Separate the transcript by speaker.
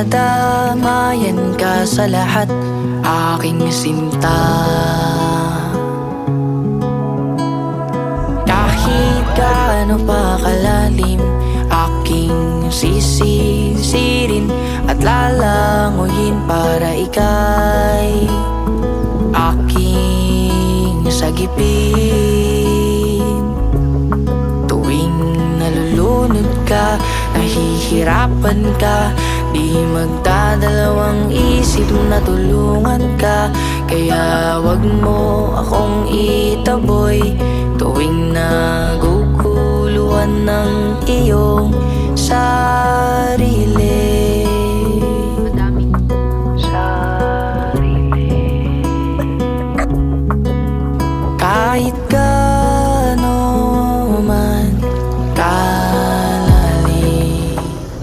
Speaker 1: madamayan ka sa lahat, aking sinta. Kahit gaano pa kalalim, aking sisisirin at lalanguyin para ika'y aking sagipin. Tuwing nalulunod ka, nahihirapan ka, di magdadalawang isip na tulungan ka. Kaya wag mo akong itaboy tuwing naguguluhan ng iyong sa